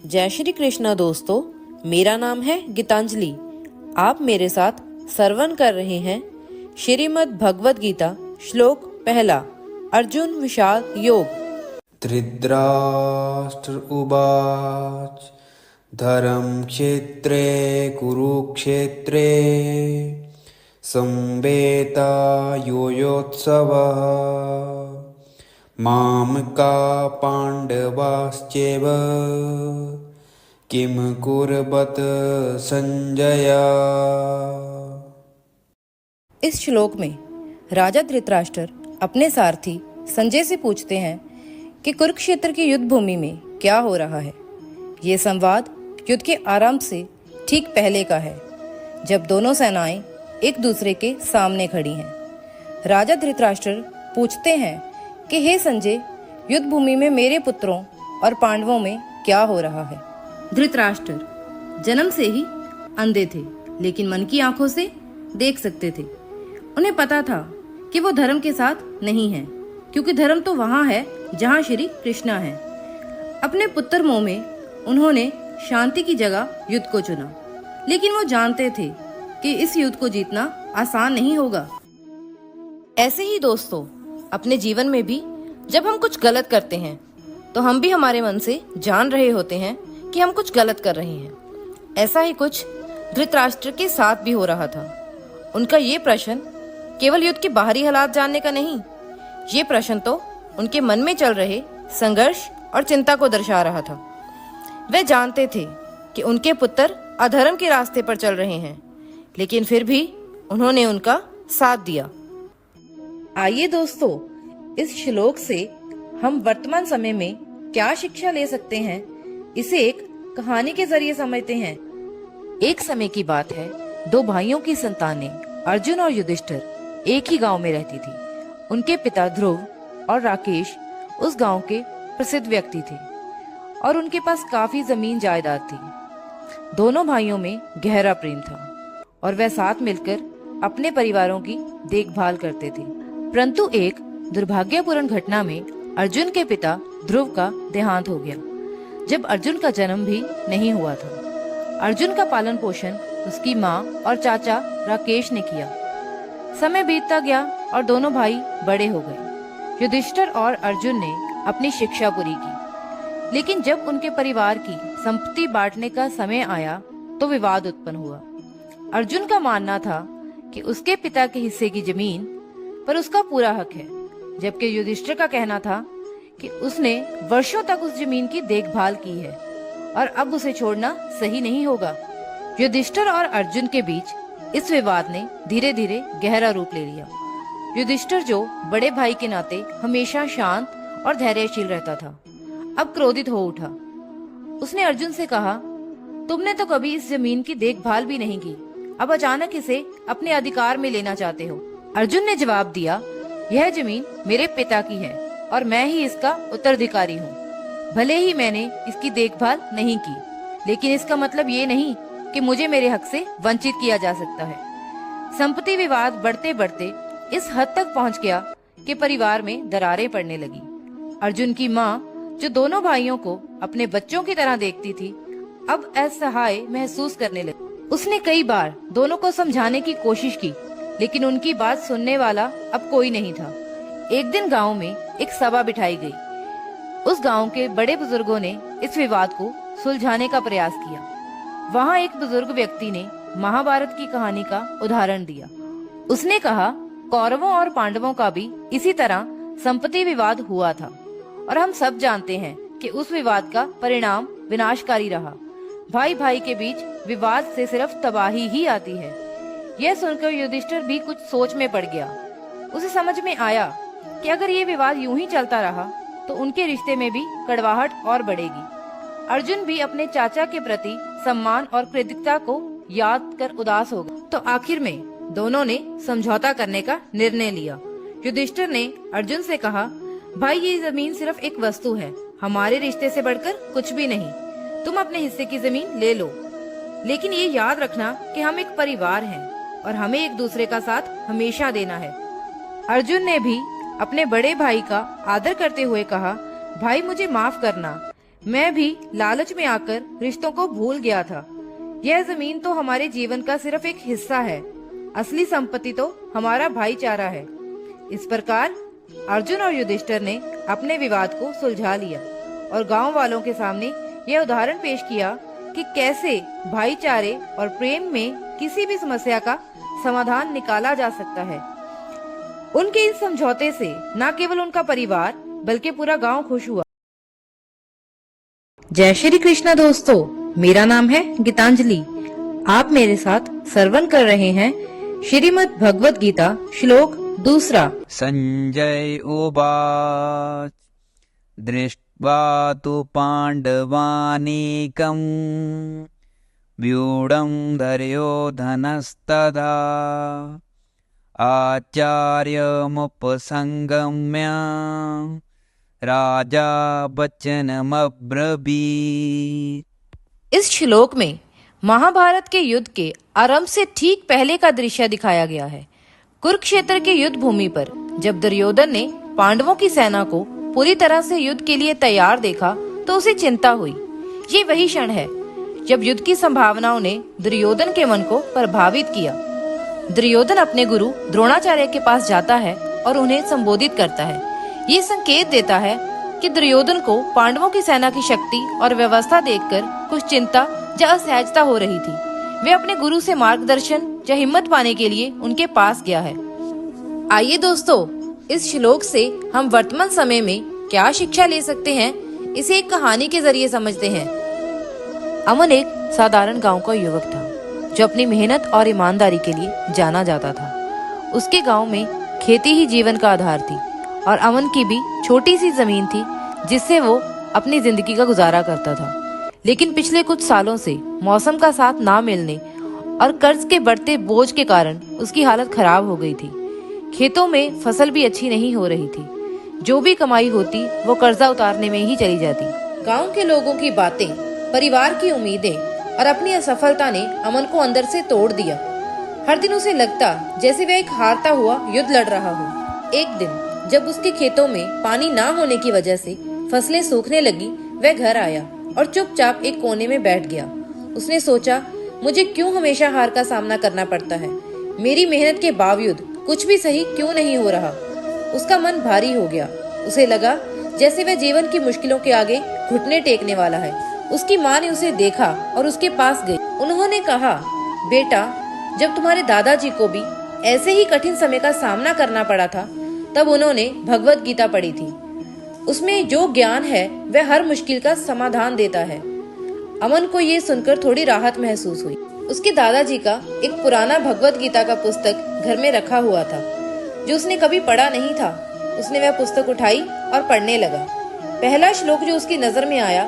जय श्री कृष्णा दोस्तों, मेरा नाम है गीतांजलि। आप मेरे साथ श्रवण कर रहे हैं श्रीमद् भगवद गीता श्लोक पहला, अर्जुन विषाद योग। धृतराष्ट्र उवाच धर्म क्षेत्रे कुरुक्षेत्रे संवेता योयोत्सवः मामका पांडवाश्चैव किम कुर्वत संजय। इस श्लोक में राजा धृतराष्ट्र अपने सारथी संजय से पूछते हैं कि कुरुक्षेत्र की युद्ध भूमि में क्या हो रहा है। ये संवाद युद्ध के आरंभ से ठीक पहले का है, जब दोनों सेनाएं एक दूसरे के सामने खड़ी हैं। राजा धृतराष्ट्र पूछते हैं कि हे संजय, युद्ध भूमि में मेरे पुत्रों और पांडवों में क्या हो रहा है। धृतराष्ट्र जन्म से ही अंधे थे, लेकिन मन की आंखों से देख सकते थे। उन्हें पता था कि वो धर्म के साथ नहीं है, क्योंकि धर्म तो वहां है जहां श्री कृष्णा है। अपने पुत्र मोह में उन्होंने शांति की जगह युद्ध को चुना, लेकिन वो जानते थे कि इस युद्ध को जीतना आसान नहीं होगा। ऐसे ही दोस्तों, अपने जीवन में भी जब हम कुछ गलत करते हैं तो हम भी हमारे मन से जान रहे होते हैं कि हम कुछ गलत कर रहे हैं। ऐसा ही कुछ धृतराष्ट्र के साथ भी हो रहा था। उनका ये प्रश्न केवल युद्ध के बाहरी हालात जानने का नहीं, ये प्रश्न तो उनके मन में चल रहे संघर्ष और चिंता को दर्शा रहा था। वे जानते थे कि उनके पुत्र अधर्म के रास्ते पर चल रहे हैं, लेकिन फिर भी उन्होंने उनका साथ दिया। आइए दोस्तों, इस श्लोक से हम वर्तमान समय में क्या शिक्षा ले सकते हैं, इसे एक कहानी के जरिए समझते हैं। एक समय की बात है, दो भाइयों की संतानें अर्जुन और युधिष्ठिर एक ही गांव में रहती थी। उनके पिता ध्रुव और राकेश उस गांव के प्रसिद्ध व्यक्ति थे और उनके पास काफी जमीन जायदाद थी। दोनों भाइयों में गहरा प्रेम था और वे साथ मिलकर अपने परिवारों की देखभाल करते थे। परंतु एक दुर्भाग्यपूर्ण घटना में अर्जुन के पिता ध्रुव का देहांत हो गया, जब अर्जुन का जन्म भी नहीं हुआ था। अर्जुन का पालन पोषण उसकी माँ और चाचा राकेश ने किया। समय बीतता गया और दोनों भाई बड़े हो गए। युधिष्ठिर और अर्जुन ने अपनी शिक्षा पूरी की, लेकिन जब उनके परिवार की संपत्ति बांटने का समय आया तो विवाद उत्पन्न हुआ। अर्जुन का मानना था कि उसके पिता के हिस्से की जमीन पर उसका पूरा हक है, जबकि युधिष्ठिर का कहना था कि उसने वर्षों तक उस जमीन की देखभाल की है और अब उसे छोड़ना सही नहीं होगा। युधिष्ठिर और अर्जुन के बीच इस विवाद ने धीरे धीरे गहरा रूप ले लिया। युधिष्ठिर, जो बड़े भाई के नाते हमेशा शांत और धैर्यशील रहता था, अब क्रोधित हो उठा। उसने अर्जुन से कहा, तुमने तो कभी इस जमीन की देखभाल भी नहीं की, अब अचानक इसे अपने अधिकार में लेना चाहते हो। अर्जुन ने जवाब दिया, यह जमीन मेरे पिता की है और मैं ही इसका उत्तराधिकारी हूँ। भले ही मैंने इसकी देखभाल नहीं की, लेकिन इसका मतलब ये नहीं कि मुझे मेरे हक से वंचित किया जा सकता है। संपत्ति विवाद बढ़ते बढ़ते इस हद तक पहुँच गया कि परिवार में दरारें पड़ने लगी। अर्जुन की माँ, जो दोनों भाइयों को अपने बच्चों की तरह देखती थी, अब असहाय महसूस करने लगी। उसने कई बार दोनों को समझाने की कोशिश की, लेकिन उनकी बात सुनने वाला अब कोई नहीं था। एक दिन गांव में एक सभा बिठाई गई। उस गांव के बड़े बुजुर्गों ने इस विवाद को सुलझाने का प्रयास किया। वहां एक बुजुर्ग व्यक्ति ने महाभारत की कहानी का उदाहरण दिया। उसने कहा, कौरवों और पांडवों का भी इसी तरह संपत्ति विवाद हुआ था और हम सब जानते हैं कि उस विवाद का परिणाम विनाशकारी रहा। भाई भाई के बीच विवाद से सिर्फ तबाही ही आती है। यह सुनकर युधिष्ठिर भी कुछ सोच में पड़ गया। उसे समझ में आया कि अगर ये विवाद यूं ही चलता रहा तो उनके रिश्ते में भी कड़वाहट और बढ़ेगी। अर्जुन भी अपने चाचा के प्रति सम्मान और कृतज्ञता को याद कर उदास हो गया। तो आखिर में दोनों ने समझौता करने का निर्णय लिया। युधिष्ठिर ने अर्जुन से कहा, भाई, ये जमीन सिर्फ एक वस्तु है, हमारे रिश्ते से बढ़कर कुछ भी नहीं। तुम अपने हिस्से की जमीन ले लो, लेकिन ये याद रखना कि हम एक परिवार हैं और हमें एक दूसरे का साथ हमेशा देना है। अर्जुन ने भी अपने बड़े भाई का आदर करते हुए कहा, भाई, मुझे माफ करना, मैं भी लालच में आकर रिश्तों को भूल गया था। यह जमीन तो हमारे जीवन का सिर्फ एक हिस्सा है, असली संपत्ति तो हमारा भाईचारा है। इस प्रकार अर्जुन और युधिष्ठिर ने अपने विवाद को सुलझा लिया और गांव वालों के सामने यह उदाहरण पेश किया कि कैसे भाईचारे और प्रेम में किसी भी समस्या का समाधान निकाला जा सकता है। उनके इस समझौते से न केवल उनका परिवार बल्कि पूरा गांव खुश हुआ। जय श्री कृष्णा दोस्तों, मेरा नाम है गीतांजलि। आप मेरे साथ श्रवण कर रहे हैं श्रीमद् भगवद गीता श्लोक 2। संजय उवाच दृष्ट्वा तु पाण्डवानीकम् व्यूढं दुर्योधनस्तदा आचार्यमुपसंगम्य राजा वचनमब्रवीत्। इस श्लोक में महाभारत के युद्ध के आरंभ से ठीक पहले का दृश्य दिखाया गया है। कुरुक्षेत्र के युद्ध भूमि पर जब दुर्योधन ने पांडवों की सेना को पूरी तरह से युद्ध के लिए तैयार देखा तो उसे चिंता हुई। ये वही क्षण है जब युद्ध की संभावनाओं ने दुर्योधन के मन को प्रभावित किया। दुर्योधन अपने गुरु द्रोणाचार्य के पास जाता है और उन्हें संबोधित करता है। ये संकेत देता है कि दुर्योधन को पांडवों की सेना की शक्ति और व्यवस्था देखकर कुछ चिंता या असहजता हो रही थी। वे अपने गुरु से मार्गदर्शन या हिम्मत पाने के लिए उनके पास गया है। आइए दोस्तों, इस श्लोक से हम वर्तमान समय में क्या शिक्षा ले सकते हैं, इसे एक कहानी के जरिए समझते हैं। अमन एक साधारण गांव का युवक था जो अपनी मेहनत और ईमानदारी के लिए जाना जाता था। उसके गांव में खेती ही जीवन का आधार थी और अमन की भी छोटी सी जमीन थी जिससे वो अपनी जिंदगी का गुजारा करता था। लेकिन पिछले कुछ सालों से मौसम का साथ ना मिलने और कर्ज के बढ़ते बोझ के कारण उसकी हालत खराब हो गई थी। खेतों में फसल भी अच्छी नहीं हो रही थी। जो भी कमाई होती वो कर्जा उतारने में ही चली जाती। गांव के लोगों की बातें, परिवार की उम्मीदें और अपनी असफलता ने अमन को अंदर से तोड़ दिया। हर दिन उसे लगता जैसे वह एक हारता हुआ युद्ध लड़ रहा हो। एक दिन जब उसके खेतों में पानी ना होने की वजह से फसलें सूखने लगी, वह घर आया और चुपचाप एक कोने में बैठ गया। उसने सोचा, मुझे क्यों हमेशा हार का सामना करना पड़ता है? मेरी मेहनत के बावजूद कुछ भी सही क्यों नहीं हो रहा? उसका मन भारी हो गया। उसे लगा जैसे वह जीवन की मुश्किलों के आगे घुटने टेकने वाला है। उसकी माँ ने उसे देखा और उसके पास गई। उन्होंने कहा, बेटा, जब तुम्हारे दादाजी को भी ऐसे ही कठिन समय का सामना करना पड़ा था तब उन्होंने भगवद गीता पढ़ी थी। उसमें जो ज्ञान है वह हर मुश्किल का समाधान देता है। अमन को ये सुनकर थोड़ी राहत महसूस हुई। उसके दादाजी का एक पुराना भगवद गीता का पुस्तक घर में रखा हुआ था जो उसने कभी पढ़ा नहीं था। उसने वह पुस्तक उठाई और पढ़ने लगा। पहला श्लोक जो उसकी नजर में आया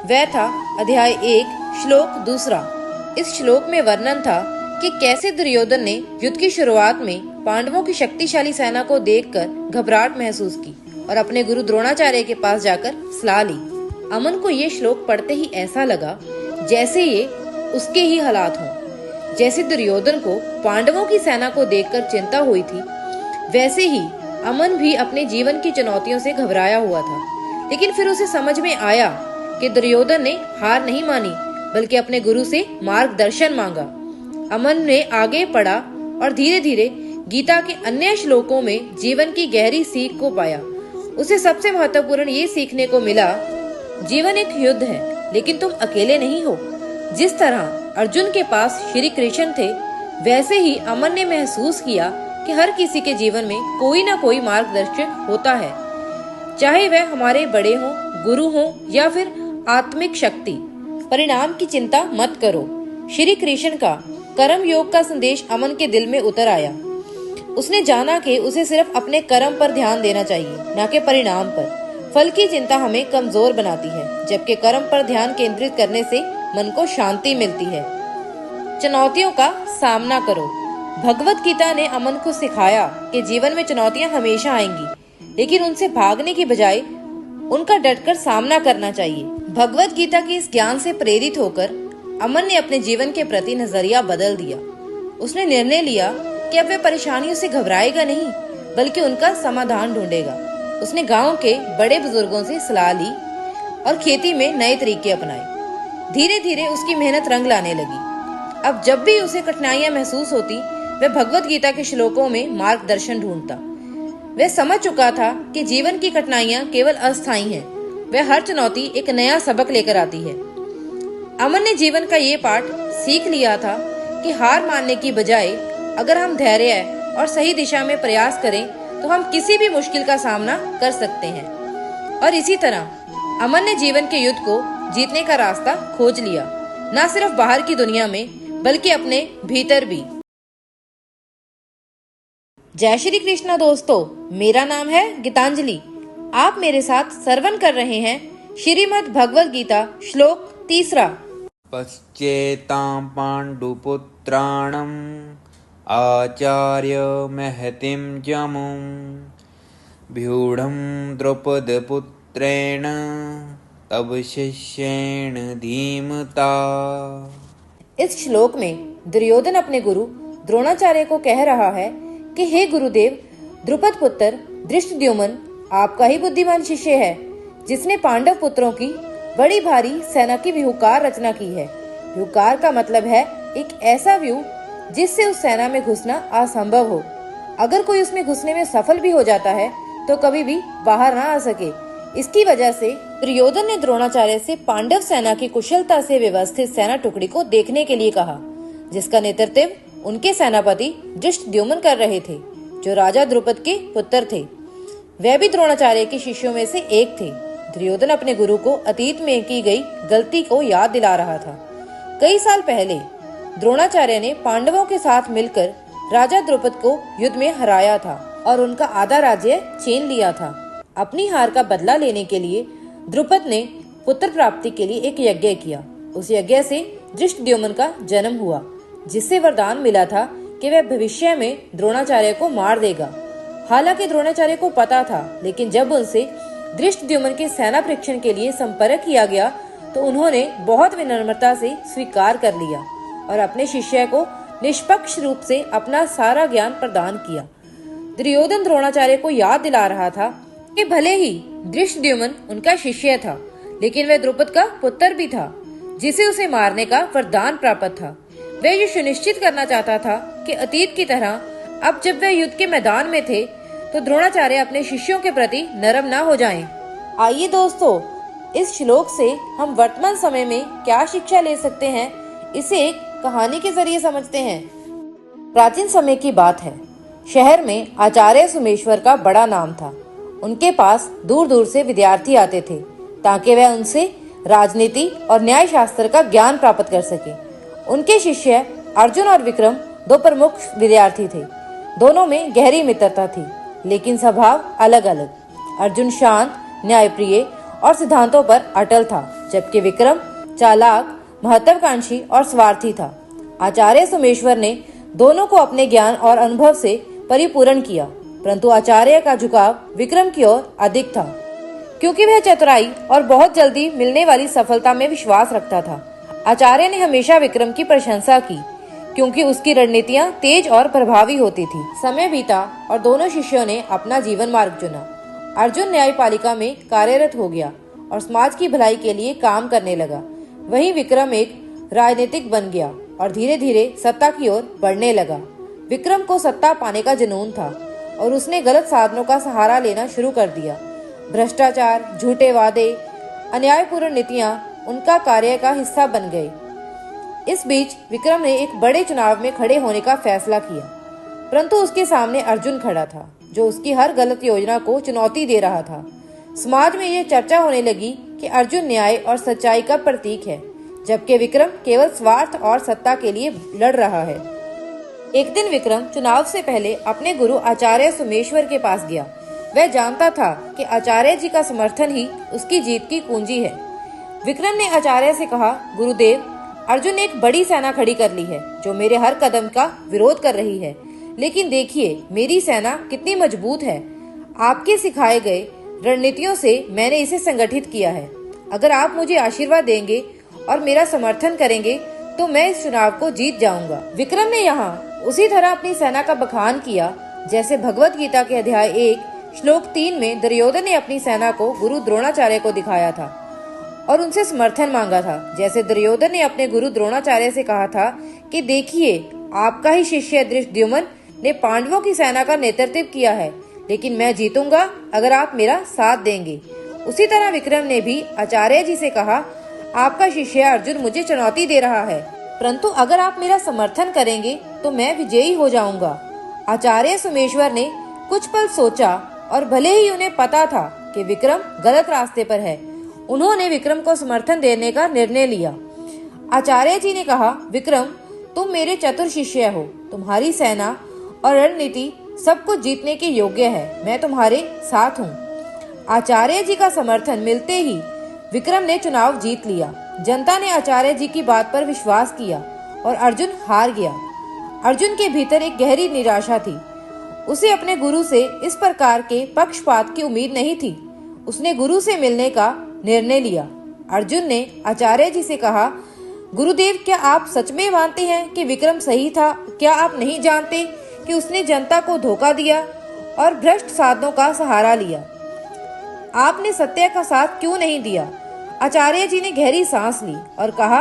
वह था अध्याय 1 श्लोक 2। इस श्लोक में वर्णन था कि कैसे दुर्योधन ने युद्ध की शुरुआत में पांडवों की शक्तिशाली सेना को देखकर घबराहट महसूस की और अपने गुरु द्रोणाचार्य के पास जाकर सलाह ली। अमन को ये श्लोक पढ़ते ही ऐसा लगा जैसे ये उसके ही हालात हों। जैसे दुर्योधन को पांडवों की सेना को देखकर चिंता हुई थी, वैसे ही अमन भी अपने जीवन की चुनौतियों से घबराया हुआ था। लेकिन फिर उसे समझ में आया कि दुर्योधन ने हार नहीं मानी बल्कि अपने गुरु से मार्गदर्शन मांगा। अमन ने आगे पढ़ा और धीरे धीरे गीता के अन्य श्लोकों में जीवन की गहरी सीख को पाया। उसे सबसे महत्वपूर्ण ये सीखने को मिला, जीवन एक युद्ध है लेकिन तुम अकेले नहीं हो। जिस तरह अर्जुन के पास श्री कृष्ण थे, वैसे ही अमन ने महसूस किया कि हर किसी के जीवन में कोई ना कोई मार्गदर्शक होता है, चाहे वह हमारे बड़े हों, गुरु हों या फिर आत्मिक शक्ति। परिणाम की चिंता मत करो। श्री कृष्ण का कर्म योग का संदेश अमन के दिल में उतर आया। उसने जाना कि उसे सिर्फ अपने कर्म पर ध्यान देना चाहिए, न कि परिणाम पर। फल की चिंता हमें कमजोर बनाती है, जबकि कर्म पर ध्यान केंद्रित करने से मन को शांति मिलती है। चुनौतियों का सामना करो। भगवत गीता ने अमन को सिखाया कि जीवन में चुनौतियां हमेशा आएंगी, लेकिन उनसे भागने की बजाय उनका डटकर सामना करना चाहिए। भगवत गीता के इस ज्ञान से प्रेरित होकर अमन ने अपने जीवन के प्रति नजरिया बदल दिया। उसने निर्णय लिया कि अब वह परेशानियों से घबराएगा नहीं बल्कि उनका समाधान ढूंढेगा। उसने गांव के बड़े बुजुर्गों से सलाह ली और खेती में नए तरीके अपनाए। धीरे धीरे उसकी मेहनत रंग लाने लगी। अब जब भी उसे कठिनाइयां महसूस होती, वह भगवत गीता के श्लोकों में मार्गदर्शन ढूंढता। वह समझ चुका था कि जीवन की कठिनाइयां केवल अस्थायी हैं। वह हर चुनौती एक नया सबक लेकर आती है। अमन ने जीवन का ये पाठ सीख लिया था कि हार मानने की बजाय अगर हम धैर्य और सही दिशा में प्रयास करें तो हम किसी भी मुश्किल का सामना कर सकते हैं। और इसी तरह अमन ने जीवन के युद्ध को जीतने का रास्ता खोज लिया, न सिर्फ बाहर की दुनिया में बल्कि अपने भीतर भी। जय श्री कृष्णा दोस्तों, मेरा नाम है गीतांजलि। आप मेरे साथ श्रवण कर रहे हैं श्रीमद् भगवद गीता श्लोक 3। पश्चेतां पाण्डुपुत्राणम् आचार्य महतिं जमुं व्यूढं द्रौपदपुत्रेण तव शिष्येण धीमता। इस श्लोक में दुर्योधन अपने गुरु द्रोणाचार्य को कह रहा है कि हे गुरुदेव, द्रुपद पुत्र धृष्टद्युम्न आपका ही बुद्धिमान शिष्य है, जिसने पांडव पुत्रों की बड़ी भारी सेना की व्यूहकार रचना की है। व्यूहकार का मतलब है एक ऐसा व्यूह जिससे उस सेना में घुसना असंभव हो। अगर कोई उसमें घुसने में सफल भी हो जाता है तो कभी भी बाहर ना आ सके। इसकी वजह से दुर्योधन ने द्रोणाचार्य से पांडव सेना की कुशलता से व्यवस्थित सेना टुकड़ी को देखने के लिए कहा, जिसका नेतृत्व उनके सेनापति धृष्टद्युम्न कर रहे थे, जो राजा द्रुपद के पुत्र थे। वह भी द्रोणाचार्य के शिष्यों में से एक थे। दुर्योधन अपने गुरु को अतीत में की गई गलती को याद दिला रहा था। कई साल पहले द्रोणाचार्य ने पांडवों के साथ मिलकर राजा द्रुपद को युद्ध में हराया था और उनका आधा राज्य छीन लिया था। अपनी हार का बदला लेने के लिए द्रुपद ने पुत्र प्राप्ति के लिए एक यज्ञ किया। उस यज्ञ से धृष्टद्युम्न का जन्म हुआ, जिससे वरदान मिला था कि वह भविष्य में द्रोणाचार्य को मार देगा। हालांकि द्रोणाचार्य को पता था, लेकिन जब उनसे धृष्टद्युम्न के सेना परीक्षण के लिए संपर्क किया गया तो उन्होंने बहुत विनम्रता से स्वीकार कर लिया और अपने शिष्य को निष्पक्ष रूप से अपना सारा ज्ञान प्रदान किया। दुर्योधन द्रोणाचार्य को याद दिला रहा था कि भले ही धृष्टद्युम्न उनका शिष्य था, लेकिन वह द्रुपद का पुत्र भी था, जिसे उसे मारने का वरदान प्राप्त था। वह ये सुनिश्चित करना चाहता था कि अतीत की तरह अब जब वह युद्ध के मैदान में थे तो द्रोणाचार्य अपने शिष्यों के प्रति नरम न हो जाएं। आइए दोस्तों, इस श्लोक से हम वर्तमान समय में क्या शिक्षा ले सकते हैं, इसे एक कहानी के जरिए समझते हैं। प्राचीन समय की बात है। शहर में आचार्य सोमेश्वर का बड़ा नाम था। उनके पास दूर दूर से विद्यार्थी आते थे ताकि वह उनसे राजनीति और न्याय शास्त्र का ज्ञान प्राप्त कर सके। उनके शिष्य अर्जुन और विक्रम दो प्रमुख विद्यार्थी थे। दोनों में गहरी मित्रता थी, लेकिन स्वभाव अलग अलग। अर्जुन शांत, न्यायप्रिय और सिद्धांतों पर अटल था, जबकि विक्रम चालाक, महत्वाकांक्षी और स्वार्थी था। आचार्य सोमेश्वर ने दोनों को अपने ज्ञान और अनुभव से परिपूर्ण किया, परंतु आचार्य का झुकाव विक्रम की ओर अधिक था, क्योंकि वह चतुराई और बहुत जल्दी मिलने वाली सफलता में विश्वास रखता था। आचार्य ने हमेशा विक्रम की प्रशंसा की, क्योंकि उसकी रणनीतियां तेज और प्रभावी होती थी। समय बीता और दोनों शिष्यों ने अपना जीवन मार्ग चुना। अर्जुन न्यायपालिका में कार्यरत हो गया और समाज की भलाई के लिए काम करने लगा। वहीं विक्रम एक राजनीतिक बन गया और धीरे धीरे सत्ता की ओर बढ़ने लगा। विक्रम को सत्ता पाने का जुनून था और उसने गलत साधनों का सहारा लेना शुरू कर दिया। भ्रष्टाचार, झूठे वादे, अन्यायपूर्ण नीतियां उनका कार्य का हिस्सा बन गए। इस बीच विक्रम ने एक बड़े चुनाव में खड़े होने का फैसला किया, परंतु उसके सामने अर्जुन खड़ा था, जो उसकी हर गलत योजना को चुनौती दे रहा था। समाज में ये चर्चा होने लगी कि अर्जुन न्याय और सच्चाई का प्रतीक है, जबकि विक्रम केवल स्वार्थ और सत्ता के लिए लड़ रहा है। एक दिन विक्रम चुनाव से पहले अपने गुरु आचार्य सोमेश्वर के पास गया। वह जानता था कि आचार्य जी का समर्थन ही उसकी जीत की कुंजी है। विक्रम ने आचार्य से कहा, गुरुदेव, अर्जुन ने एक बड़ी सेना खड़ी कर ली है जो मेरे हर कदम का विरोध कर रही है, लेकिन देखिए मेरी सेना कितनी मजबूत है। आपके सिखाए गए रणनीतियों से मैंने इसे संगठित किया है। अगर आप मुझे आशीर्वाद देंगे और मेरा समर्थन करेंगे तो मैं इस चुनाव को जीत जाऊंगा। विक्रम ने यहाँ उसी तरह अपनी सेना का बखान किया जैसे भगवत गीता के अध्याय 1 श्लोक 3 में दुर्योधन ने अपनी सेना को गुरु द्रोणाचार्य को दिखाया था। और उनसे समर्थन मांगा था। जैसे दुर्योधन ने अपने गुरु द्रोणाचार्य से कहा था कि देखिए, आपका ही शिष्य धृष्टद्युम्न ने पांडवों की सेना का नेतृत्व किया है, लेकिन मैं जीतूंगा अगर आप मेरा साथ देंगे। उसी तरह विक्रम ने भी आचार्य जी से कहा, आपका शिष्य अर्जुन मुझे चुनौती दे रहा है, परंतु अगर आप मेरा समर्थन करेंगे तो मैं विजयी हो जाऊंगा। आचार्य सोमेश्वर ने कुछ पल सोचा और भले ही उन्हें पता था कि विक्रम गलत रास्ते पर है, उन्होंने विक्रम को समर्थन देने का निर्णय लिया। आचार्य जी ने कहा, विक्रम, तुम मेरे चतुर शिष्य हो, तुम्हारी सेना और रणनीति सब कुछ जीतने के योग्य है, मैं तुम्हारे साथ हूँ। आचार्य जी का समर्थन मिलते ही विक्रम ने चुनाव जीत लिया। जनता ने आचार्य जी की बात पर विश्वास किया और अर्जुन हार गया। अर्जुन के भीतर एक गहरी निराशा थी। उसे अपने गुरु से इस प्रकार के पक्षपात की उम्मीद नहीं थी। उसने गुरु से मिलने का निर्णय लिया। अर्जुन ने आचार्य जी से कहा, गुरुदेव, क्या आप सच में मानते हैं कि विक्रम सही था? क्या आप नहीं जानते कि उसने जनता को धोखा दिया और भ्रष्ट साधनों का सहारा लिया? आपने सत्य का साथ क्यों नहीं दिया? आचार्य जी ने गहरी सांस ली और कहा,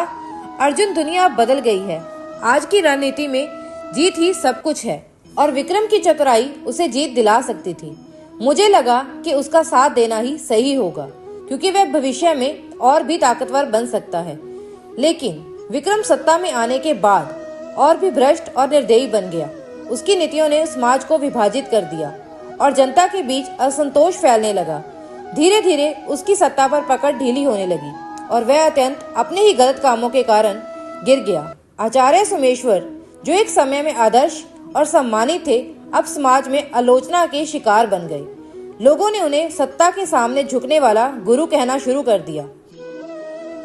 अर्जुन, दुनिया बदल गई है। आज की रणनीति में जीत ही सब कुछ है और विक्रम की चतुराई उसे जीत दिला सकती थी। मुझे लगा कि उसका साथ देना ही सही होगा, क्योंकि वह भविष्य में और भी ताकतवर बन सकता है। लेकिन विक्रम सत्ता में आने के बाद और भी भ्रष्ट और निर्दयी बन गया। उसकी नीतियों ने समाज को विभाजित कर दिया और जनता के बीच असंतोष फैलने लगा। धीरे धीरे उसकी सत्ता पर पकड़ ढीली होने लगी और वह अत्यंत अपने ही गलत कामों के कारण गिर गया। आचार्य सोमेश्वर, जो एक समय में आदर्श और सम्मानित थे, अब समाज में आलोचना के शिकार बन गए। लोगों ने उन्हें सत्ता के सामने झुकने वाला गुरु कहना शुरू कर दिया।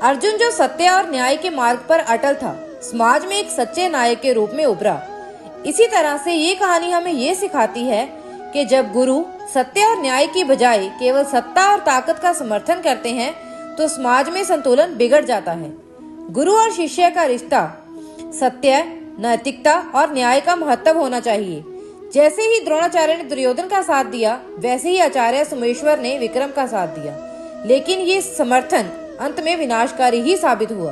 अर्जुन, जो सत्य और न्याय के मार्ग पर अटल था, समाज में एक सच्चे नायक के रूप में उभरा। इसी तरह से ये कहानी हमें ये सिखाती है कि जब गुरु सत्य और न्याय की बजाय केवल सत्ता और ताकत का समर्थन करते हैं तो समाज में संतुलन बिगड़ जाता है। गुरु और शिष्य का रिश्ता सत्य, नैतिकता और न्याय का महत्व होना चाहिए। जैसे ही द्रोणाचार्य ने दुर्योधन का साथ दिया, वैसे ही आचार्य सोमेश्वर ने विक्रम का साथ दिया, लेकिन ये समर्थन अंत में विनाशकारी ही साबित हुआ।